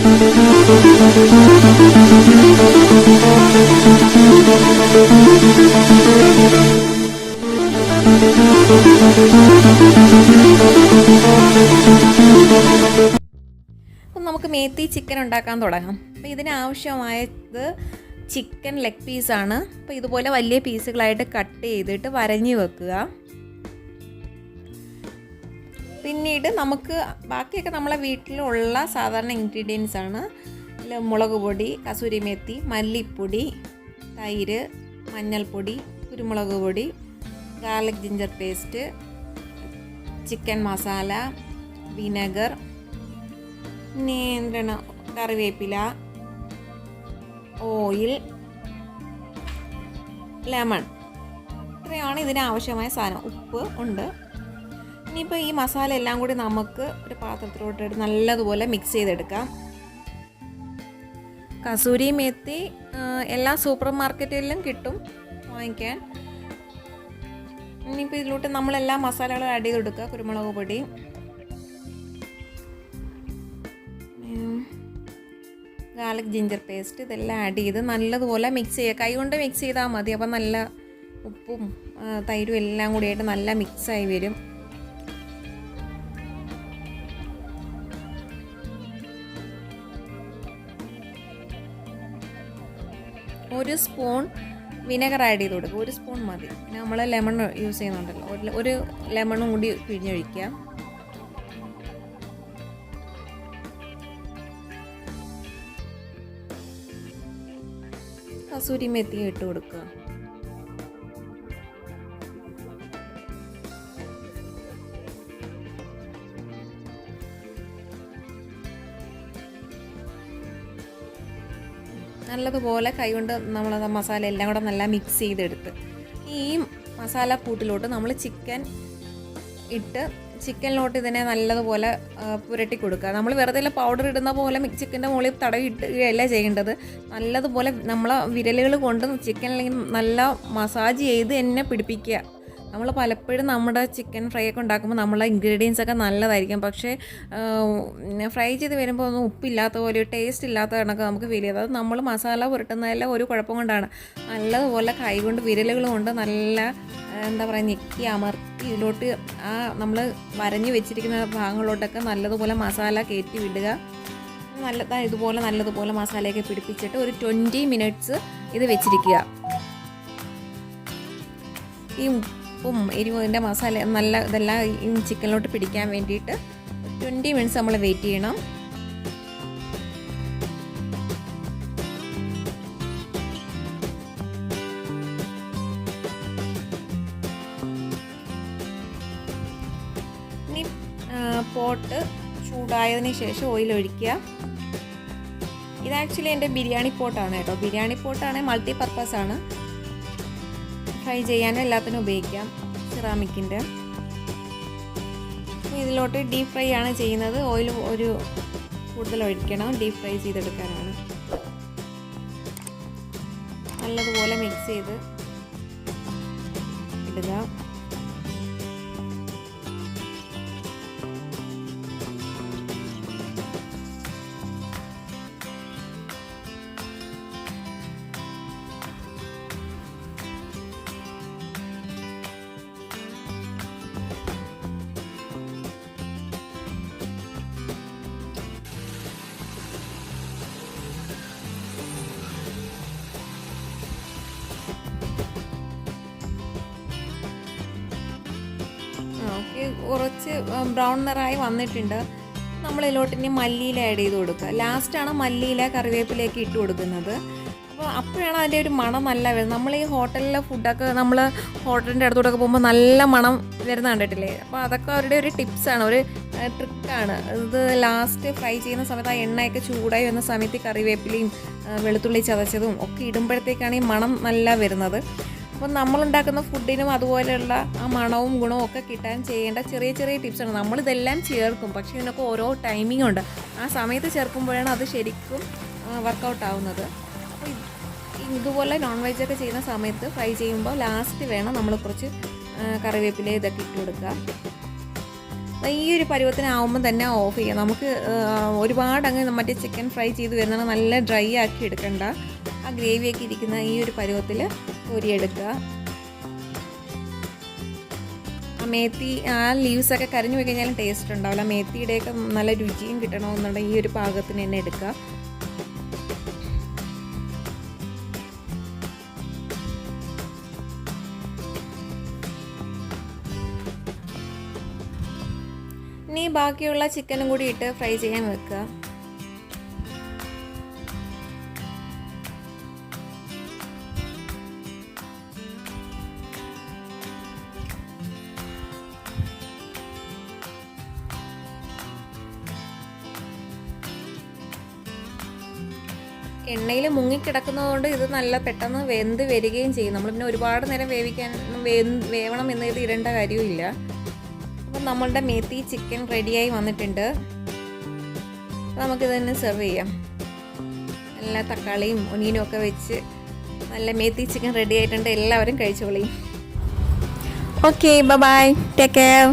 നമുക്ക് മേത്തി ചിക്കൻ ഉണ്ടാക്കാൻ തുടങ്ങാം. അപ്പോൾ ഇതിനാവശ്യമായത് ചിക്കൻ ലെഗ് പീസാണ്. അപ്പോൾ ഇതുപോലെ വലിയ പീസുകളായിട്ട് കട്ട് ചെയ്തിട്ട് വരഞ്ഞ് വെക്കുക. പിന്നീട് നമുക്ക് ബാക്കിയൊക്കെ നമ്മളെ വീട്ടിലുള്ള സാധാരണ ഇൻഗ്രീഡിയൻസ് ആണ്. മുളക് പൊടി, കസൂരി മേത്തി, മല്ലിപ്പൊടി, തൈര്, മഞ്ഞൾപ്പൊടി, കുരുമുളക് പൊടി, garlic ginger paste, chicken masala, vinegar, എന്താണ് കറിവേപ്പില, ഓയിൽ, ലെമൺ. ഇത്രയാണ് ഇതിനാവശ്യമായ സാധനം. ഉപ്പ് ഉണ്ട്. ഇനിയിപ്പോൾ ഈ മസാല എല്ലാം കൂടി നമുക്ക് ഒരു പാത്രത്തിലോട്ട് നല്ലതുപോലെ മിക്സ് ചെയ്തെടുക്കാം. കസൂരി മേത്തി എല്ലാ സൂപ്പർ മാർക്കറ്റിലും കിട്ടും വാങ്ങിക്കാൻ. ഇനിയിപ്പോൾ ഇതിലോട്ട് നമ്മളെല്ലാ മസാലകളും ആഡ് ചെയ്ത് കൊടുക്കുക. കുരുമുളക് പൊടി, ഗാർലിക് ജിഞ്ചർ പേസ്റ്റ്, ഇതെല്ലാം ആഡ് ചെയ്ത് നല്ലതുപോലെ മിക്സ് ചെയ്യുക. കൈ കൊണ്ട് മിക്സ് ചെയ്താൽ മതി. അപ്പം നല്ല ഉപ്പും തൈരും എല്ലാം കൂടിയായിട്ട് നല്ല മിക്സായി വരും. ഒരു സ്പൂൺ വിനെഗർ ആഡ് ചെയ്ത് കൊടുക്കുക. ഒരു സ്പൂൺ മതി. പിന്നെ നമ്മൾ ലെമൺ യൂസ് ചെയ്യുന്നുണ്ടല്ലോ, ഒരു ലെമണും കൂടി പിഴിഞ്ഞൊഴിക്കുക. കസൂരി മേത്തി ഇട്ട് കൊടുക്കുക. നല്ലതുപോലെ കൈകൊണ്ട് നമ്മൾ മസാല എല്ലാം കൂടെ നല്ല മിക്സ് ചെയ്തെടുത്ത് ഈ മസാല കൂട്ടിലോട്ട് നമ്മൾ ചിക്കൻ ഇട്ട് ചിക്കനിലോട്ട് ഇതിനെ നല്ലതുപോലെ പുരട്ടി കൊടുക്കുക. നമ്മൾ വെറുതെ പൗഡർ ഇടുന്ന പോലെ ചിക്കൻ്റെ മുകളിൽ തടവി ഇട്ടുകയല്ല ചെയ്യേണ്ടത്. നല്ലതുപോലെ നമ്മളെ വിരലുകൾ കൊണ്ട് ചിക്കനിലേക്ക് നല്ല മസാജ് ചെയ്ത് എന്നെ പിടിപ്പിക്കുക. നമ്മൾ പലപ്പോഴും നമ്മുടെ ചിക്കൻ ഫ്രൈ ഒക്കെ ഉണ്ടാക്കുമ്പോൾ നമ്മളെ ഇൻഗ്രീഡിയൻസ് ഒക്കെ നല്ലതായിരിക്കും, പക്ഷേ ഫ്രൈ ചെയ്ത് വരുമ്പോൾ ഒന്നും ഉപ്പില്ലാത്ത പോലെ ടേസ്റ്റ് ഇല്ലാത്ത കണക്ക് നമുക്ക് ഫീൽ ചെയ്യും. അത് നമ്മൾ മസാല പുരട്ടുന്നതെല്ലാം ഒരു കുഴപ്പം കൊണ്ടാണ്. നല്ലതുപോലെ കൈ കൊണ്ട് വിരലുകൾ കൊണ്ട് നല്ല എന്താ പറയുക ഞെക്കി അമർത്തി ഇതിലോട്ട് നമ്മൾ വരഞ്ഞ് വെച്ചിരിക്കുന്ന ഭാഗങ്ങളിലോട്ടൊക്കെ നല്ലതുപോലെ മസാല കയറ്റി വിടുക. ഇതുപോലെ നല്ലതുപോലെ മസാലയൊക്കെ പിടിപ്പിച്ചിട്ട് ഒരു 20 മിനിറ്റ്സ് ഇത് വെച്ചിരിക്കുക. ഈ ഉപ്പും എരിവിൻ്റെ മസാല നല്ല ഇതെല്ലാം ഈ ചിക്കനിലോട്ട് പിടിക്കാൻ വേണ്ടിയിട്ട് 20 മിനിറ്റ്സ് നമ്മൾ വെയിറ്റ് ചെയ്യണം. ഇനി പോട്ട് ചൂടായതിന് ശേഷം ഓയിൽ ഒഴിക്കുക. ഇത് ആക്ച്വലി എൻ്റെ ബിരിയാണി പോട്ടാണ് കേട്ടോ. ബിരിയാണി പോട്ടാണ്, മൾട്ടി പർപ്പസ് ആണ്. ഫ്രൈ ചെയ്യാനും എല്ലാത്തിനും ഉപയോഗിക്കാം. സിറാമിക്കിൻ്റെ. ഇതിലോട്ട് ഡീപ്പ് ഫ്രൈ ആണ് ചെയ്യുന്നത്. ഓയിൽ കൂടുതൽ ഒഴിക്കണം. ഡീപ്പ് ഫ്രൈ ചെയ്തെടുക്കാനാണ്. നല്ലതുപോലെ മിക്സ് ചെയ്ത് ഇടുക. കുറച്ച് ബ്രൗൺ നിറായി വന്നിട്ടുണ്ട്. നമ്മളിതിലോട്ട് ഇനി മല്ലിയില ആഡ് ചെയ്ത് കൊടുക്കുക. ലാസ്റ്റാണ് മല്ലിയില കറിവേപ്പിലേക്ക് ഇട്ട് കൊടുക്കുന്നത്. അപ്പോൾ അപ്പോഴാണ് അതിൻ്റെ ഒരു മണം നല്ല വരുന്നത്. നമ്മൾ ഈ ഹോട്ടലിലെ ഫുഡൊക്കെ നമ്മൾ ഹോട്ടലിൻ്റെ അടുത്തോട്ടൊക്കെ പോകുമ്പോൾ നല്ല മണം വരുന്ന കണ്ടിട്ടില്ലേ? അപ്പോൾ അതൊക്കെ അവരുടെ ഒരു ടിപ്സാണ്, ഒരു ട്രിക്കാണ്. ഇത് ലാസ്റ്റ് ഫ്രൈ ചെയ്യുന്ന സമയത്ത് ആ എണ്ണയൊക്കെ ചൂടായി വരുന്ന സമയത്ത് കറിവേപ്പിലയും വെളുത്തുള്ളി ചതച്ചതും ഒക്കെ ഇടുമ്പോഴത്തേക്കാണ് ഈ മണം നല്ല വരുന്നത്. അപ്പോൾ നമ്മളുണ്ടാക്കുന്ന ഫുഡിനും അതുപോലെയുള്ള ആ മണവും ഗുണവും ഒക്കെ കിട്ടാൻ ചെയ്യേണ്ട ചെറിയ ചെറിയ ടിപ്സാണ്. നമ്മളിതെല്ലാം ചേർക്കും, പക്ഷേ ഇതിനൊക്കെ ഓരോ ടൈമിംഗ് ഉണ്ട്. ആ സമയത്ത് ചേർക്കുമ്പോഴാണ് അത് ശരിക്കും വർക്കൗട്ട് ആവുന്നത്. അപ്പോൾ ഇതുപോലെ നോൺ വെജൊക്കെ ചെയ്യുന്ന സമയത്ത് ഫ്രൈ ചെയ്യുമ്പോൾ ലാസ്റ്റ് വേണം നമ്മൾ കുറച്ച് കറിവേപ്പില ഇതൊക്കെ ഇട്ട് കൊടുക്കുക. ഈ ഒരു പരുവത്തിനാവുമ്പോൾ തന്നെ ഓഫ് ചെയ്യാം. നമുക്ക് ഒരുപാട് അങ്ങ് മറ്റേ ചിക്കൻ ഫ്രൈ ചെയ്ത് വരുന്നത് നല്ല ഡ്രൈ ആക്കി എടുക്കണ്ട. ആ ഗ്രേവിയൊക്കെ ഇരിക്കുന്ന ഈ ഒരു പരുവത്തിൽ കോരിയെടുക്കുക. ആ മേത്തി ആ ലീവ്സൊക്കെ കരിഞ്ഞു പോയി കഴിഞ്ഞാലും ടേസ്റ്റ് ഉണ്ടാവില്ല. മേത്തിയുടെയൊക്കെ നല്ല രുചിയും കിട്ടണമെന്നുണ്ടെങ്കിൽ ഈ ഒരു പാകത്തിന് തന്നെ എടുക്കുക. ഇനി ബാക്കിയുള്ള ചിക്കനും കൂടി ഇട്ട് ഫ്രൈ ചെയ്യാൻ വെക്കുക. എണ്ണയിൽ മുങ്ങിക്കിടക്കുന്നതുകൊണ്ട് ഇത് നല്ല പെട്ടെന്ന് വെന്ത് വരികയും ചെയ്യും. നമ്മൾ പിന്നെ ഒരുപാട് നേരം വേവണം എന്ന് ഇത് ഇടേണ്ട കാര്യമില്ല. അപ്പം നമ്മളുടെ മേത്തി ചിക്കൻ റെഡിയായി വന്നിട്ടുണ്ട്. നമുക്കിത് തന്നെ സെർവ് ചെയ്യാം. നല്ല തക്കാളിയും ഒനിയനും ഒക്കെ വെച്ച് നല്ല മേത്തി ചിക്കൻ റെഡി ആയിട്ടുണ്ട്. എല്ലാവരും കഴിച്ചോളി. Okay, bye, take care.